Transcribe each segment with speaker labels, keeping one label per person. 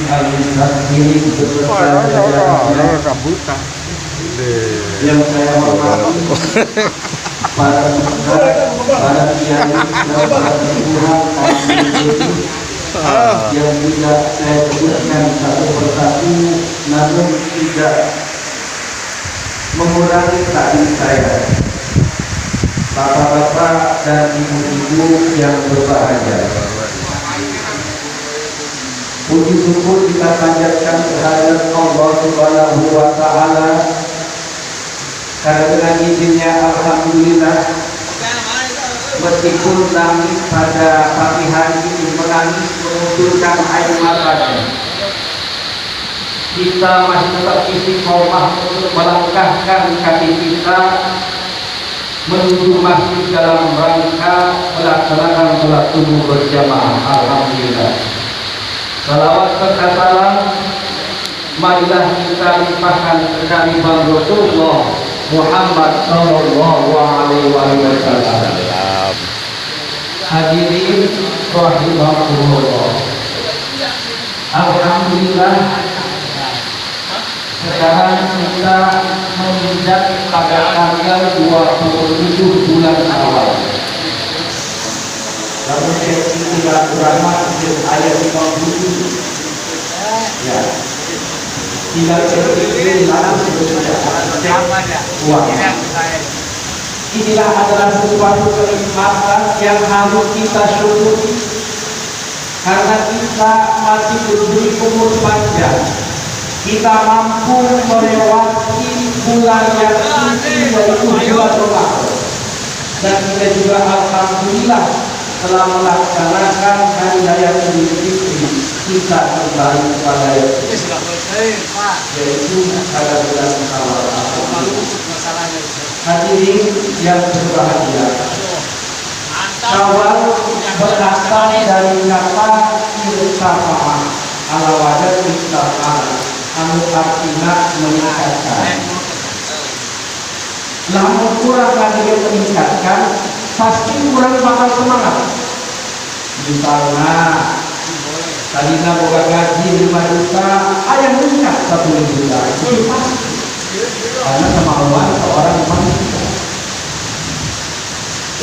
Speaker 1: al-Mustaqimin yang saya hormati para kiai dan para pimpinan yang tidak saya sebutkan satu persatu, namun tidak mengurangi takdir saya. Bapak-bapak dan ibu-ibu yang berbahagia, puji syukur kita panjatkan kehadirat Allah Subhanahu wa Ta'ala, karena dengan izinnya alhamdulillah, meskipun nangis pada pagi hari ini, menangis mengucurkan air matanya, kita masih tetap istiqomah untuk melangkahkan kaki kita menuju masjid dalam rangka melaksanakan sholat subuh berjamaah. Alhamdulillah. Salawat serta salam marilah kita limpahkan kekaliman Rasulullah Muhammad sallallahu alaihi wasallam. Hadirin rahimakumullah. Alhamdulillah, sekarang kita menginjak pada tanggal 27 bulan awal. Lalu kita ulama ayat 57. Ya. Tinggal ini langsung inilah adalah sesuatu kenikmatan yang harus kita syukuri, karena kita masih diberi umur panjang. Kita mampu melewati bulan yang suci, yaitu bulan Ramadan, dan kita juga alhamdulillah telah melaksanakan hari raya Idul Fitri kita kembali kepada yaitu pada bulan Syawal. Hadirin yang berbahagia, Syawal berasal dari kata irtafa'ah, ala wajah irtafa'ah, anu artinya meningkatkan. Namun kurang lagi meningkatkan, pasti kurang bakal semangat. Misalnya tadinya boga gaji 5 juta, ayam meningkat 10 juta, itu pasti. Karena kemauan seorang manusia.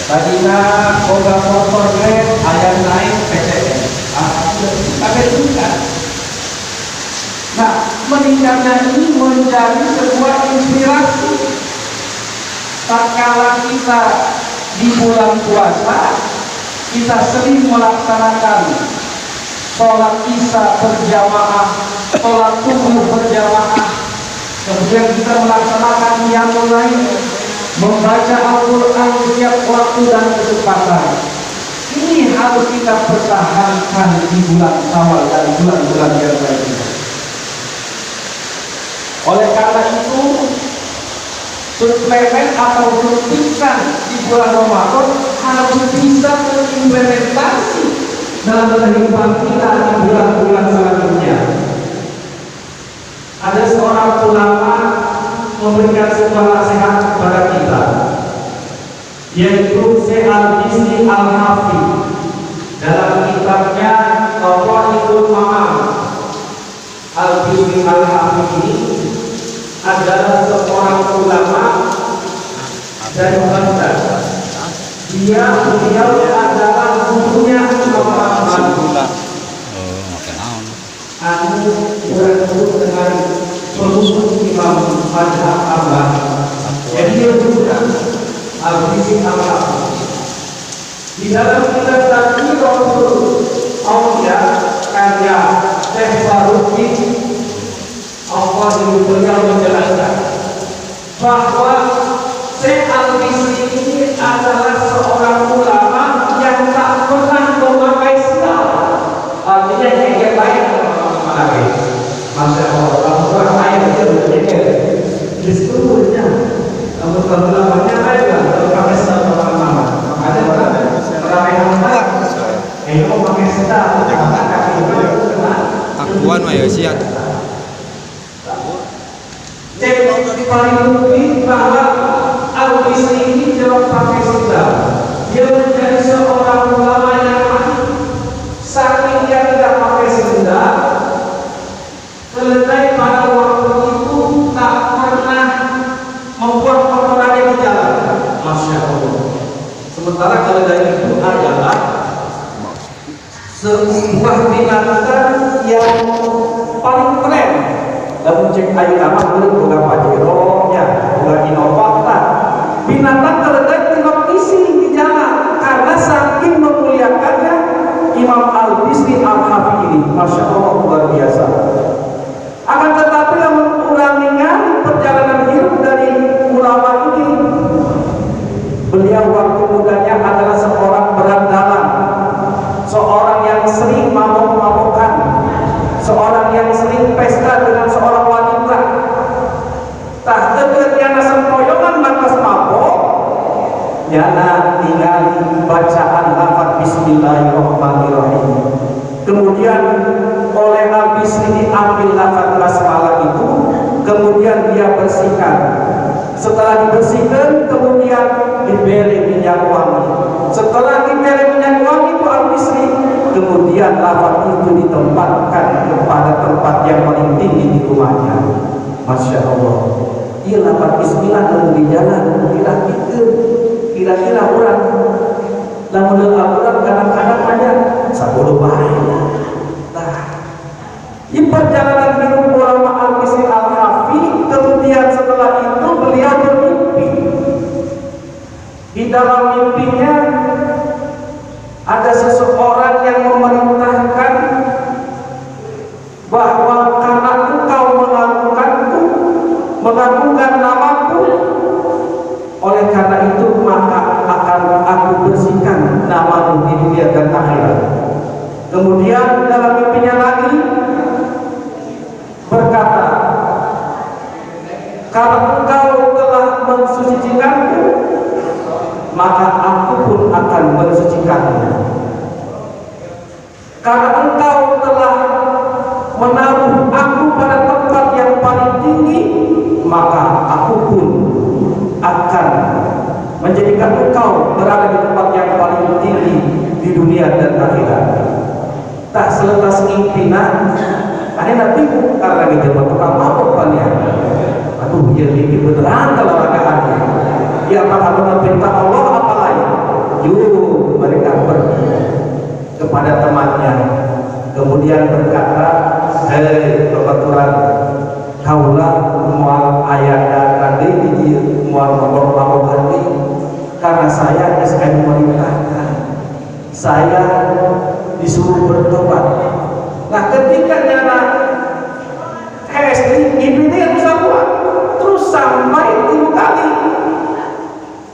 Speaker 1: Tadinya boga motor ayam naik PTN, tapi juga. Nah, meningkatnya ini menjadi sebuah inspirasi. Tatkala kita di bulan puasa, kita sering melaksanakan sholat isya berjamaah, sholat subuh berjamaah, kemudian kita melaksanakan qiyamul lail, membaca Al-Quran setiap waktu dan kesempatan. Ini harus kita pertahankan di bulan Syawal dan bulan-bulan yang lainnya. Oleh karena itu, suplemen atau suntikan di bulan Ramadan harus bisa terimplementasi dalam kehidupan kita di bulan-bulan selanjutnya. Ada seorang ulama memberikan sebuah nasihat kepada kita, yaitu Syekh Al-Bisri Al-Hafidh dalam kitabnya Qawaidul Ma'am. Al-Bisri Al-Hafidh ini adalah seorang ulama dari Baghdad. Beliau adalah gurunya Imam Ahmad. Aku bertemu dengan penulis Imam Madhab Ahmad. Jadi dia juga Al-Bisri Al-Hafidh. Di dalam kitab Tazkiratul Awliya karya Syekh Faruqi, Allah beliau menjelaskan bahwa Syekh Al-Bisri ini adalah seorang ulama yang tak pernah memakai sendal. Artinya yang baik memakai. Masya Allah, orang lain itu berpikir disebutnya kamu ulamanya baik lah, kalau pakai sendal lama-lama. Makanya orang yang baik ini mau pakai sendal, karena kaki itu
Speaker 2: akuan mah ya siat.
Speaker 1: Jadi paling mungkin bahwa Al-Bisri ini jawab pakai sendal. Dia menjadi seorang ulama yang ahli. Saking dia tidak pakai sendal, Sementara keledai itu adalah sebuah binatang yang paling keren. Lalu cek ayu nama boga pajeronya, boga inovata. Binatang keledai tidak isi di jalan karena saking memuliakannya Imam Al-Bisri Al-Hafi ini, masya Allah luar biasa. Akan tetapi namun ulangan perjalanan hidup dari ulama ini, beliau waktu mudanya adalah seorang berandalan, seorang yang sering mabok-mabokan, seorang yang sering pesta dengan seorang wanita. Tak kegiatan sempoyongan makas mabok, yana tinggal bacaan lafaz Bismillahirrahmanirrahim. Kemudian oleh Al-Bisri diambil lafaz basmalah itu, kemudian dia bersihkan. Setelah dibersihkan, kemudian diberi minyak wangi. Setelah diberi minyak wangi itu Al-Bisri, kemudian lafaz itu ditempatkan kepada tempat yang paling tinggi di rumahnya. Masya Allah. Ia lafaz Bismillah lalu di jalan, kira-kira orang. Namun orang kadang-kadang banyak 10 baik. Nah, di perjalanan hidup ulama Al-Bisri Al-Hafi, kemudian setelah itu beliau bermimpi. Di dalam mimpinya ada seseorang yang memerintahkan bahwa karena engkau mengagungkanku, mengagungkan namaku, oleh karena itu maka akan aku bersihkan namamu di dunia dan akhirat. Kemudian dalam mimpinya lagi berkata, kalau engkau telah mensucikanku, maka aku pun akan mensucikanmu. Karena engkau telah menaruh aku pada tempat yang paling tinggi, maka aku pun akan menjadikan engkau berada di tempat yang paling tinggi di dunia dan akhirat. Tak selepas ngimpinan, ada nanti karena lagi jemput tukang mabuk banyak. Aduh, ya mimpi beneran kalau rakaatnya. Ya apakah benar perintah Allah apa lain? Yuk, mereka pergi kepada temannya, kemudian berkata, hei kebetulan kaulah mual ayah tadi di mual mabok tadi, karena saya SN memerintahkan, saya disuruh bertobat. Nah ketika nyana istri ibu dia buat terus sampai 3 kali.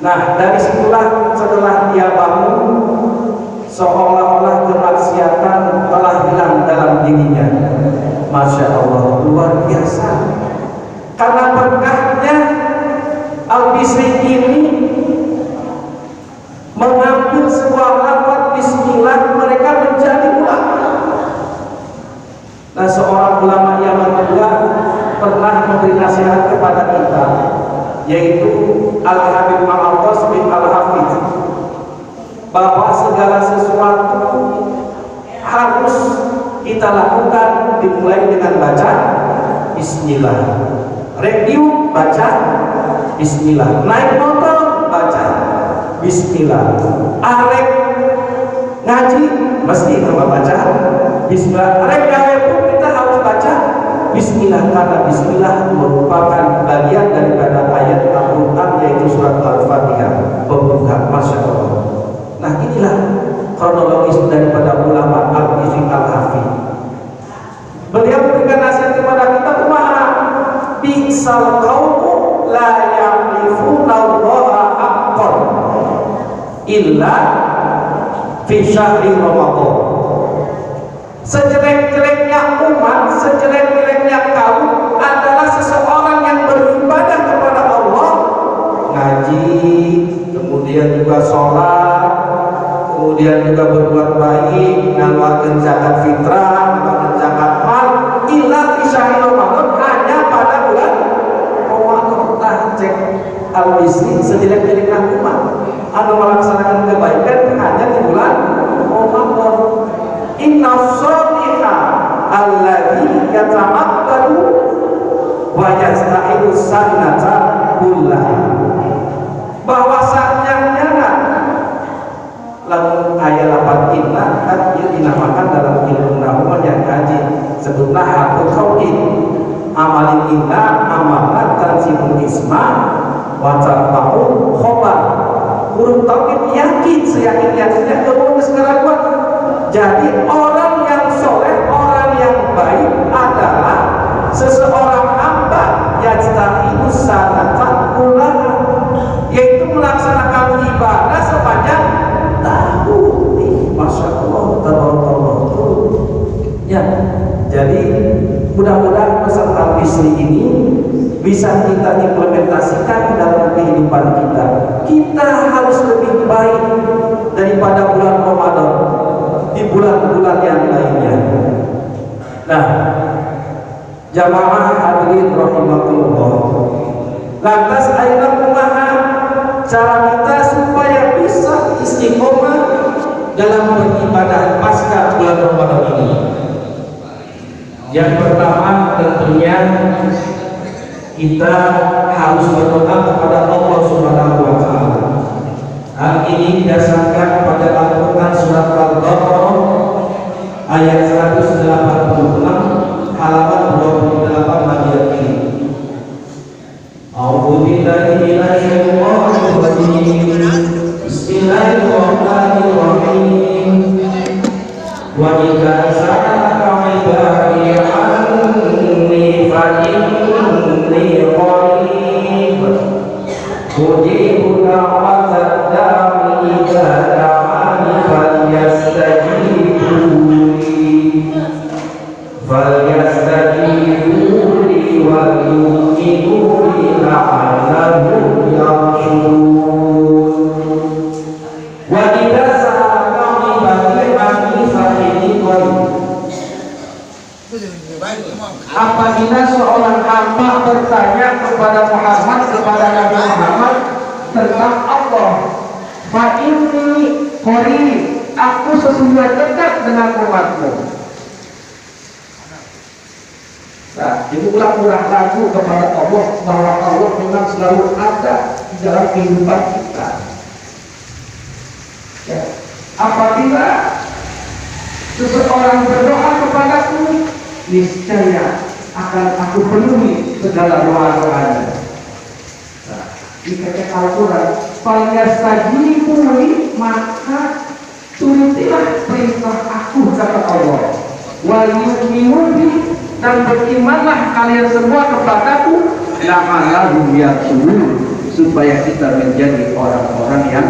Speaker 1: Nah dari situlah setelah dia bangun, seolah-olah kemaksiatan telah hilang dalam dirinya. Masya Allah, luar biasa. Karena berkahnya Al-Bisri ini mengambil sebuah lafaz Bismillah, mereka menjadi ulama. Nah seorang ulama yang kedua pernah memberi nasihat kepada kita, yaitu Al-Habib Al-Abbas bin Al-Hafidh, bahwa segala sesuatu harus kita lakukan dimulai dengan baca Bismillah. Radio baca Bismillah, naik motor baca Bismillah, arek ngaji mesti baca Bismillah, arek gawe pun kita harus baca Bismillah, karena Bismillah merupakan bagian daripada ayat Al-Quran, yaitu surat Al-Fatihah, pembuka. Masya Allah. Nah inilah kronologis daripada ulama Al-Bisri Al-Hafi. Beliau memberikan nasihat kepada kita, kumaha bi'sal qaumu la ya'rifuna Allaha haqqan illa fi syahri Ramadan. Sejelek-jeleknya umat, sejelek-jeleknya kaum adalah seseorang yang beribadah kepada Allah, ngaji, kemudian juga sholat, kemudian juga berbuat baik, mengeluarkan zakat fitrah, mengeluarkan zakat mal, illa fi syahri Ramadan, hanya pada bulan Ramadan. Nah, cek Al-Bisri, sejelek-jeleknya umat anu melaksanakan kebaikan hanya di bulan Ramadan. Inna sholiha alladhi yatamakkadu wa yasta'idu sanata kullah, bahwasanya amalin inna amalan tanzimul isma wa tarfa'u khobar. Huruf tauhid yakin, seyakin-yakinnya kemudian sekarang buat. Jadi orang yang soleh, orang yang baik adalah seseorang hamba yajtahidu sanatan ulang, yaitu melaksanakan ibadah sepanjang tahun. Masya Allah, tabarakallah. Ya, jadi mudah-mudahan pesan al-Bisri ini bisa kita implementasikan dalam kehidupan kita. Kita harus lebih baik daripada bulan Ramadan di bulan-bulan yang lainnya. Nah, jamaah hadirin rahimakumullah, lantas ayeuna kumaha cara kita supaya bisa istiqomah dalam beribadah pasca bulan Ramadan ini? Yang pertama tentunya kita harus berdoa kepada Allah Subhanahu wa taala. Hal ini didasarkan pada Al-Qur'an surat Al-Baqarah ayat 186 halaman 28 bagian ini. A'udzu billahi minasy syaithanir rajim. Bismillahirrahmanirrahim. Wa idza sa'alaka 'ibadi 'anni fa inni qarib ujibu da'watad da'i idza da'ani falyastajibu li wal yu'minu bi la'allahum yarshudun. Wa idza sa'alaka 'ibadi 'anni fa inni qarib. Apabila seorang hamba bertanya kepada Muhammad, kepada Nabi Muhammad tentang Allah, fa inni qarib, aku sesungguhnya dekat dengan umatmu. Nah, itu ulang-ulang lagu kepada Allah bahwa Allah memang selalu ada di dalam kehidupan kita. Ya. Apabila seseorang berdoa kepadaku, niscaya akan aku penuhi segala doa-doanya. Nah, di kata Al-Quran, falyastajibu li, maka turutilah perintah aku, kata Allah. Wal yu'minu bi, dan berimanlah kalian semua kepadaku, la'allahum yarshudun, supaya kita menjadi orang-orang yang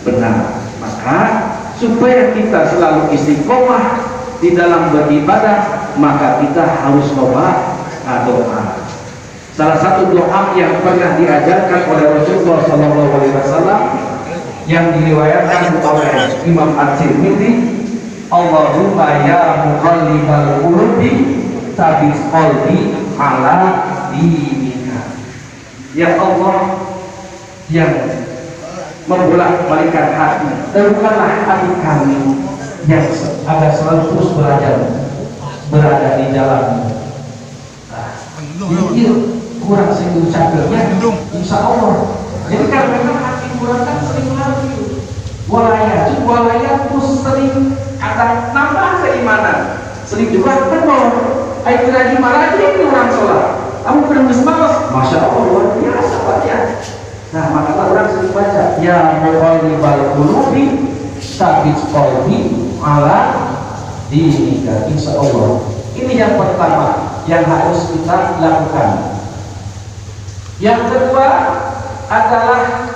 Speaker 1: benar. Maka supaya kita selalu istiqomah di dalam beribadah, maka kita harus doa. Salah satu doa yang pernah diajarkan oleh Rasulullah SAW yang diriwayatkan oleh Imam At-Tirmidzi, Allahumma ya muqallibal qulubi tsabbit qalbi ala dinika. Ya Allah yang membolak-balikkan hati, teguhkanlah hati kami yang agar selalu terus berada di jalan. Ini kurang singgung cagernya, insya Allah. Jadi kan memang hati kurang kan sering lagi walaya terus sering ada nambah keimanan, sering juga penuh. Ayo lagi marah ini orang sholat, kamu kurang malas, masya Allah luar biasa baca. Nah maka orang sering baca, ya muqallibal qulubi tsabbit qalbi ala dinika, insya Allah. Ini yang pertama yang harus kita lakukan. Yang kedua adalah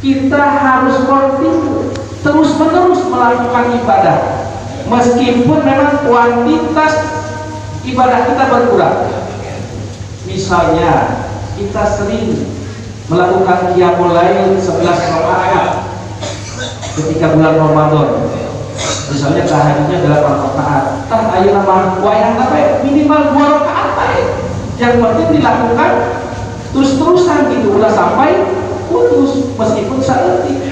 Speaker 1: kita harus kontinu terus-menerus melakukan ibadah, meskipun memang kuantitas ibadah kita berkurang. Misalnya kita sering melakukan qiyamul lail 11 rakaat ketika bulan Ramadan. Misalnya tahajudnya 8 rakaat, tah ayeuna mah wayang apa minimal 2 rakaat bae. Yang penting dilakukan terus-terusan gitu, ulah sampai putus meskipun saeutik.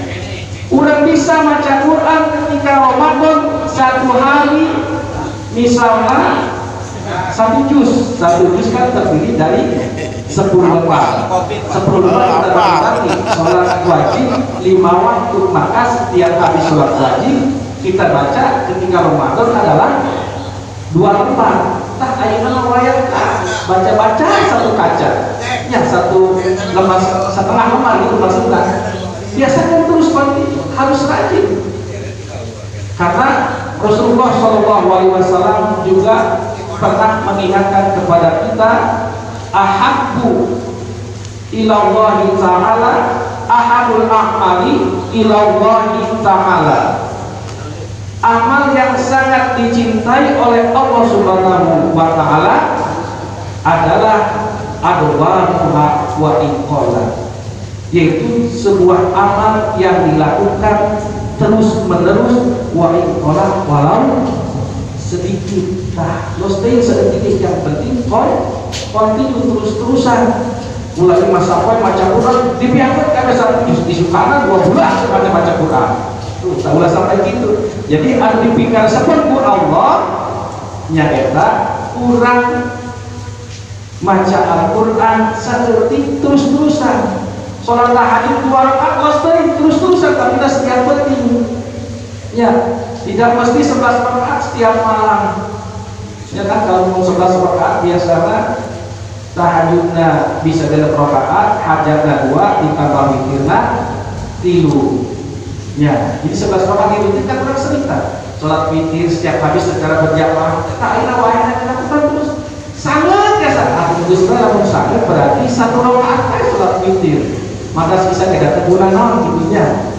Speaker 1: Urang bisa maca Quran ketika Ramadan 1 hari misalnya 1 juz kan terdiri dari 10 lembar. 10 lembar kita bagi sholat wajib 5 waktu, maka setiap habis sholat wajib kita baca ketika Ramadan adalah 2 lembar. Tah ayeuna wayang baca satu kaca, ya satu lembar setengah lembar gitu maksudnya. Biasakan terus kontinu, harus rajin. Karena Rasulullah SAW juga pernah mengingatkan kepada kita, ahabbu ilallahi ta'ala ahabul a'mali ilallahi ta'ala. Amal yang sangat dicintai oleh Allah Subhanahu wa ta'ala adalah adwamuha wa inqala, yaitu sebuah amal yang dilakukan terus menerus wa inqala, walau sedikit. Nah, mesti sedikit, yang penting kontinu terus-terusan. Mulai masa poin baca Quran dibiarkan sampai satu disukana 2 bulan baca Quran. Tuh, tak ulah sampai gitu. Jadi anu dipikir seperti Allah nyaeta kurang maca Al-Quran saeutik terus-terusan. Salat tahajud 2 rakaat terus-terusan, tapi kita setiap penting. Ya, tidak mesti 11 rakaat setiap malam. Ya kan, kalau mau 11 rakaat biasanya tahajudnya bisa 8 rakaat, hajatnya 2 ditambah witirna 3. Ya, jadi 11 rakaat itu kan kurang cerita. Sholat witir setiap habis secara berjamaah, tak ada wayang dilakukan terus. Sangat ya sangat. Lamun sangat berarti 1 rakaat aja sholat witir. Maka sisa tidak tegunan non gitunya.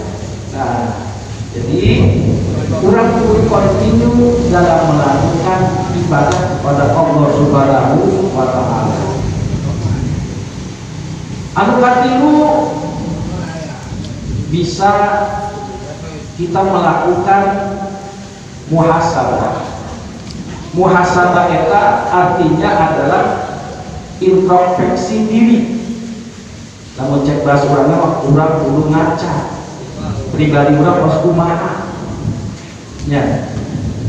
Speaker 1: Nah, jadi kurang perlu kontinu dalam melakukan ibadah kepada Allah Subhanahu wa ta'ala. Anu katilu bisa kita melakukan muhasabah. Muhasabah eta artinya adalah introspeksi diri. Namun cek bahasa orangnya kurang perlu ngaca pribadi orang pas kumaha. Ya.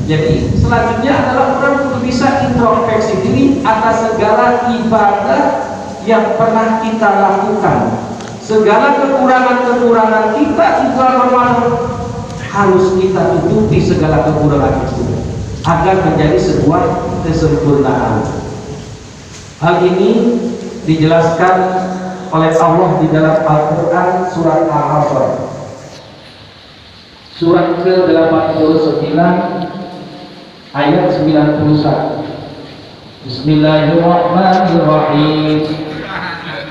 Speaker 1: Jadi selanjutnya adalah orang perlu bisa introspeksi diri atas segala ibadah yang pernah kita lakukan. Segala kekurangan-kekurangan kita juga harus kita tutupi segala kekurangan itu agar menjadi sebuah kesempurnaan. Hal ini dijelaskan oleh Allah di dalam Al-Quran surat Al-Hasr surat ke-89 ayat 91. Bismillahirrahmanirrahim.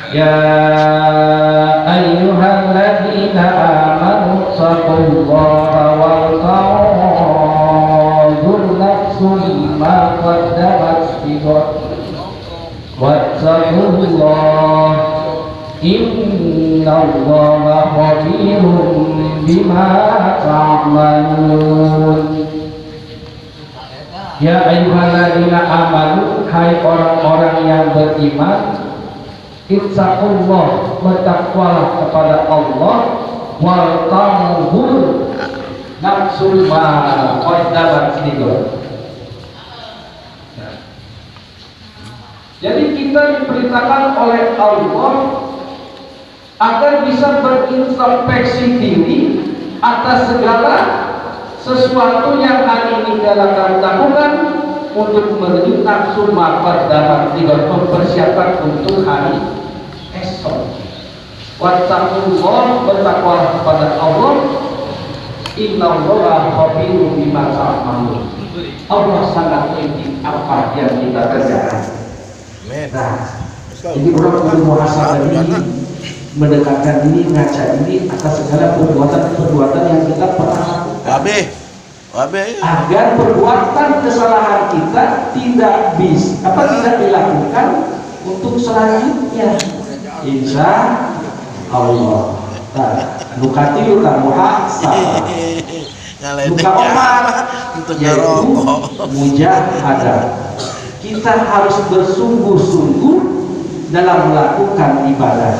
Speaker 1: Ya ayyuhalladzina amanu taqullaha wal tanzur nafsum ma qaddamat lighad wattaqullah innallaha khabirun bima ta'malun. Ya ayyuhalladzina amanu, hai orang-orang yang beriman, ittaqullah, bertakwalah kepada Allah, wal tanzur nafsul ma qaddamat lighad. Jadi kita diperintahkan oleh Allah agar bisa berintrospeksi diri atas segala sesuatu yang hari ini kita lakukan untuk menuju nafsu mafad dalam tidak mempersiapkan untuk hari esok. Wattaqullah, bertakwalah kepada Allah. Innallaha khabirun bima ta'malun. Allah sangat mengerti apa yang kita kerjakan. Nah, jadi orang perlu muhasabah diri, mendekatkan diri, ngaca diri atas segala perbuatan-perbuatan yang kita pernah lakukan. Agar perbuatan kesalahan kita tidak dilakukan untuk selanjutnya. Insya Allah. Nukati luka muhasabah. Luka omar yaitu mujahadah. Kita harus bersungguh-sungguh dalam melakukan ibadah.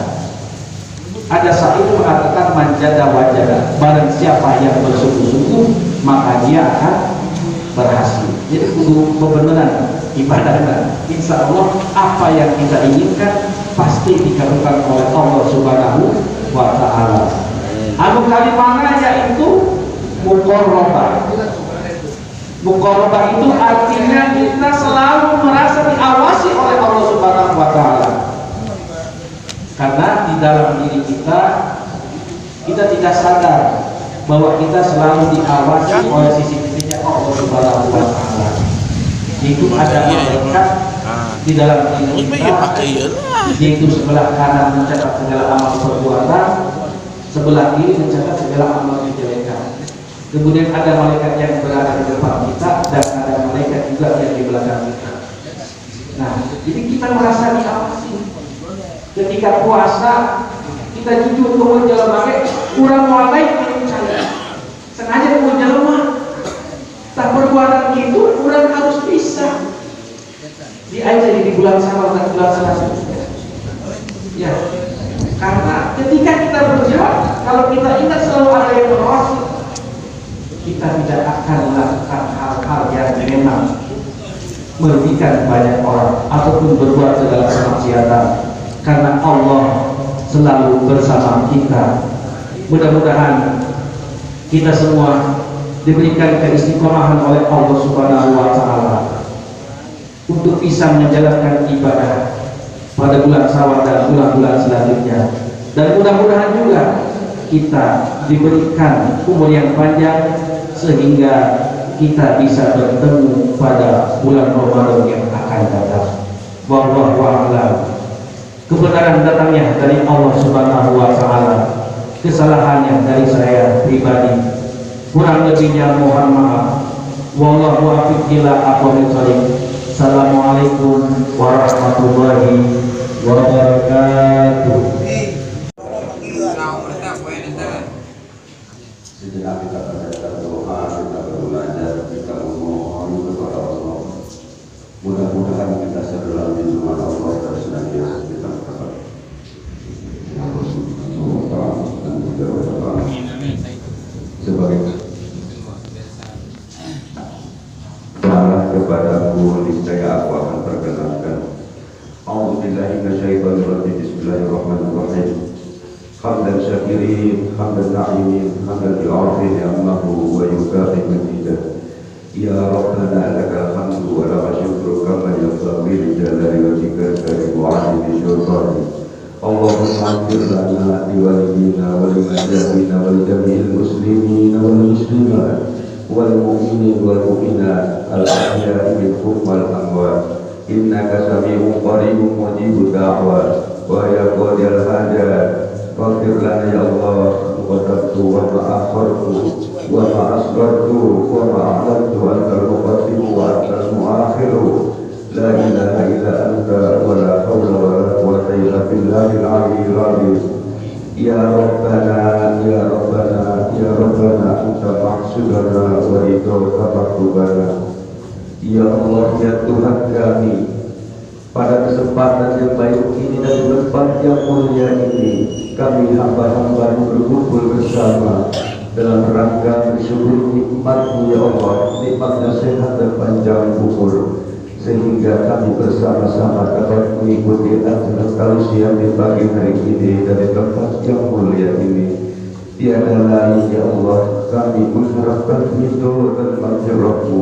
Speaker 1: Ada satu mengatakan manjada wajada, barang siapa yang bersungguh-sungguh maka dia akan berhasil. Jadi untuk kebenaran ibadahnya, insya Allah apa yang kita inginkan pasti dikabulkan oleh Allah Subhanahu wa ta'ala. Anu kalimana yaitu muqarrabah. Muqarabah itu artinya kita selalu merasa diawasi oleh Allah Subhanahu wa taala. Karena di dalam diri kita tidak sadar bahwa kita selalu diawasi oleh sisi-sisinya Allah Subhanahu wa taala. Yaitu ada malaikat di dalam diri kita, yaitu sebelah kanan mencatat segala amal perbuatan, sebelah kiri mencatat segala amal kejelekan. Kemudian ada malaikat yang berada di depan kita dan ada malaikat juga yang di belakang kita. Nah, jadi kita merasa diawasi. Ketika puasa, kita jujur ke jalan pakai kurang mulai sengaja ke jalan mah. Tak perbuatan itu kurang harus bisa. Diajari di bulan Syawal dan bulan selanjutnya. Ya, karena ketika kita berjalan, kalau kita ingat selalu ada yang mengawasi, kita tidak akan melakukan hal-hal yang memang merugikan banyak orang ataupun berbuat segala kemaksiatan, karena Allah selalu bersama kita. Mudah-mudahan kita semua diberikan keistiqomahan oleh Allah Subhanahu wa taala untuk bisa menjalankan ibadah pada bulan Syawal dan bulan-bulan selanjutnya. Dan mudah-mudahan juga kita diberikan umur yang panjang sehingga kita bisa bertemu pada bulan Ramadan yang akan datang. Wallahu a'lam. Kebenaran datangnya dari Allah Subhanahu wa taala. Kesalahannya dari saya pribadi. Kurang lebihnya mohon maaf. Wallahu a'lam ila aqwamit thoriq. Assalamualaikum warahmatullahi wabarakatuh.
Speaker 3: Sejenak kita berdoa, kita belajar, kita memohon kepada Allah. Mudah-mudahan kita selalu diterima Allah dan senantiasa kita berdoa. Ya Rasulullah dan juga berdoa sebagai salah kepadamu, niscaya aku akan perkenalkan. A'udzubillahi minasyaitonir rajim. Bismillahirrahmanirrahim. Hamdan syakirin, hamdan na'imin, hamdan bi'arfin ya'amahu wa yukafi majidah. Ya Rabbana lakal hamdu wa laka syukru kama yanbaghi li jalali wajhika karim wa 'azimi sultanik. Allahumma ighfir lana li walidina wa li masyayikina wa li jami'il muslimina wal muslimat wal mu'minin wal mu'minat al ahya'i minhum wal amwat. Innaka sami'un qaribun mujibud da'wat wa ya qadiyal hajat. Faghfir lana ya Allah wa qadtu wa ma'akhartu wa ma'asrartu wa ma'alantu antal muqaddimu wa antal mu'akhiru. La ilaha illa anta wa la hawla wa la quwwata illa billahil aliyyil azim. Ya Rabbana, ya Rabbana, ya Rabbana, anta maqsudana wa ridhoka maktubana. Ya Allah, ya Tuhan kami, pada kesempatan yang baik ini dan tempat yang mulia ini, kami hamba-hamba berkumpul bersama dalam rangka bersyukur nikmat-Mu ya Allah, nikmatnya sehat dan panjang umur, sehingga kami bersama-sama dapat mengikuti acara tausiah di pagi hari ini dari tempat yang mulia ini. Tiada lain ya Allah, kami mengharapkan ridho dan maghfirah-Mu.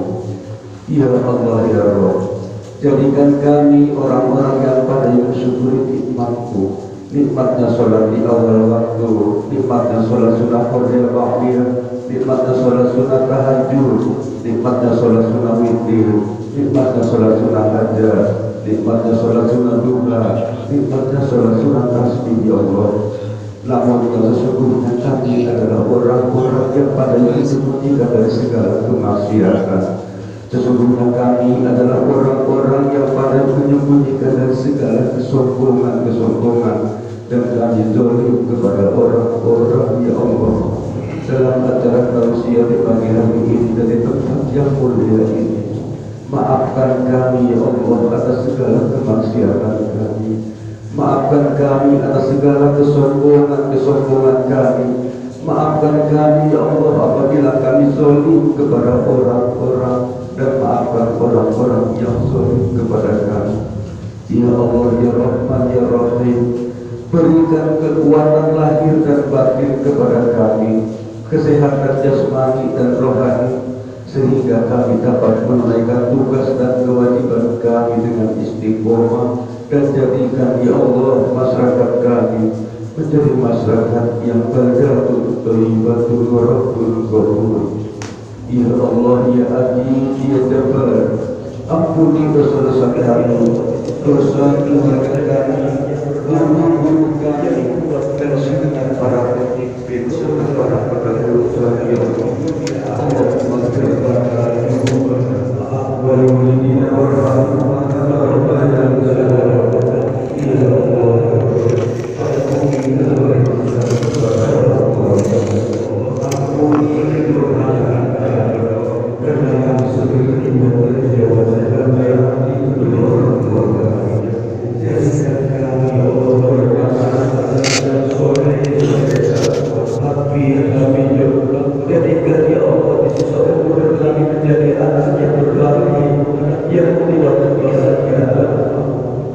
Speaker 3: Ya Allah ya Rabb, jadikan kami orang-orang yang pada mensyukuri nikmat-Mu, nikmatnya sholat di awal waktu, nikmatnya sholat sunnah fardhu ba'diyah, nikmatnya sholat sunnah tahajud, nikmatnya sholat sunnah witir, nikmatnya sholat sunnah hajat, nikmatnya sholat sunnah duha, nikmatnya sholat sunnah tasbih ya Allah. Namun sesungguhnya kami adalah orang-orang yang pada disembunyikan dari segala kemaksiatan. Sesungguhnya kami adalah orang-orang yang pada menyembunyikan dari segala kesombongan dan kami zalim kepada orang-orang ya Allah. Dalam acara tausiah di pagi hari ini dari tempat yang mulia ini, maafkan kami ya Allah atas segala kemaksiatan kami. Maafkan kami atas segala kesombongan kami. Maafkan kami ya Allah apabila kami zalim kepada orang-orang, dan maafkan orang-orang yang zalim kepada kami. Ya Allah ya Rahman ya Rahim, berikan kekuatan lahir dan batin kepada kami, kesehatan jasmani dan rohani, sehingga kami dapat menunaikan tugas dan kewajiban kami dengan istiqomah, dan jadikan ya Allah masyarakat kami menjadi masyarakat yang baldatun thayyibatun wa rabbun ghafur. Ya Allah ya Aziz ya Jabbar, ampuni dosa-dosa kami, dosa keluarga kami, guru-guru kami, dan segenap para pemimpin serta para pendahulu kami ya Allah. Allahumma walidina warhamna rabbana ya Allah.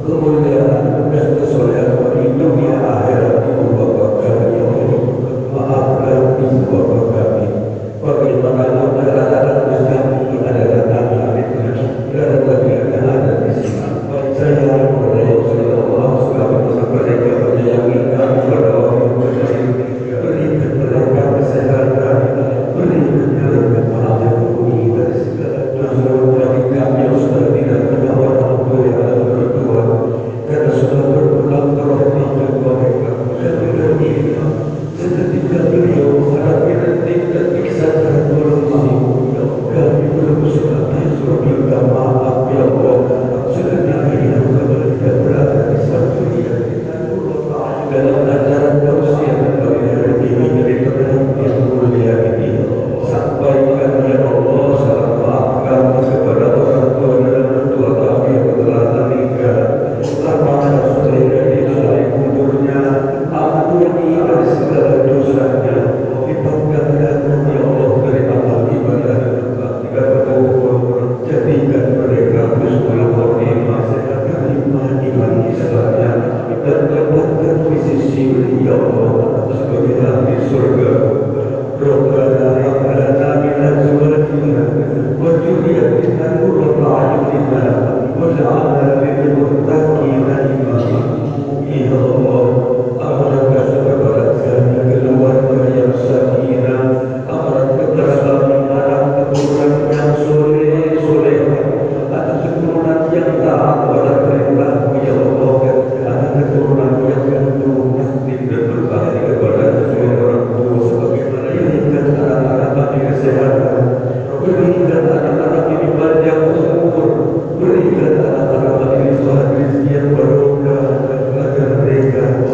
Speaker 3: Kemuliaan dan kesolehan bagi dunia akhirat ibu bapak kami, maafkan ibu bapak kami. Bagaimana keadaan kami adalah kami dan bagi yang ada di sini. Saya berdoa Allah subhanahu mereka menyayangi kami pada waktu berikan mereka kesehatan, berikan mereka maaf dan bumi dari segala dosa bagi kami yang sudah tidak bernyawa karena sudah berpulang ke rahmatnya mereka dan berikan seketika beliau menghadapi detik dan kisahkan kondisi kami belum sempat surga maaf ya Allah seketika yang mereka berada di satu dalam ajaran manusia dan kalian ini dari kebenaran yang mulia ini sampaikan ya Allah salam maafkan kepada orang tua dan mertua kami yang telah meninggal. Lapangkan saudara di dalam kuburnya, ampuni dari segala dosanya, dipangkatkan ya Allah dari amal ibadah dan kubur, jadikan mereka husnul khotimah, kalimah iman Islamnya, dan dapatkan posisi ya Allah sebagai ahli surga. Rabbana hab lana min azwajina wa dhurriyyatina qurrata a'yunina waj'alna lil muttaqina imama. Ya Allah, amanahkan kepada kami keluarga yang sakinah, amanahkan kepada kami anak keturunan yang soleh, anak keturunan yang taat pada perintah-Mu ya Allah, anak keturunan yang penuh taklim dan berbakti kepada kedua orang tua sebagaimana berikan anak-anak kami kesehatan, berikan anak-anak ini panjang umur, berikan anak-anak kami rezeki yang barokah agar mereka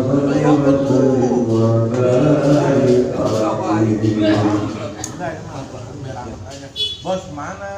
Speaker 3: salli wa sallim wa barik alaihi.
Speaker 4: Bos mana?